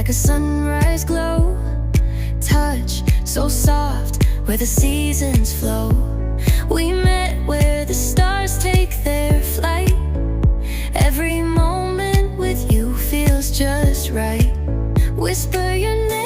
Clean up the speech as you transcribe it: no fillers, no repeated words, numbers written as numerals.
like a sunrise glow. Touch so soft where the seasons flow. We met where the stars take their flight. Every moment with you feels just right. Whisper your name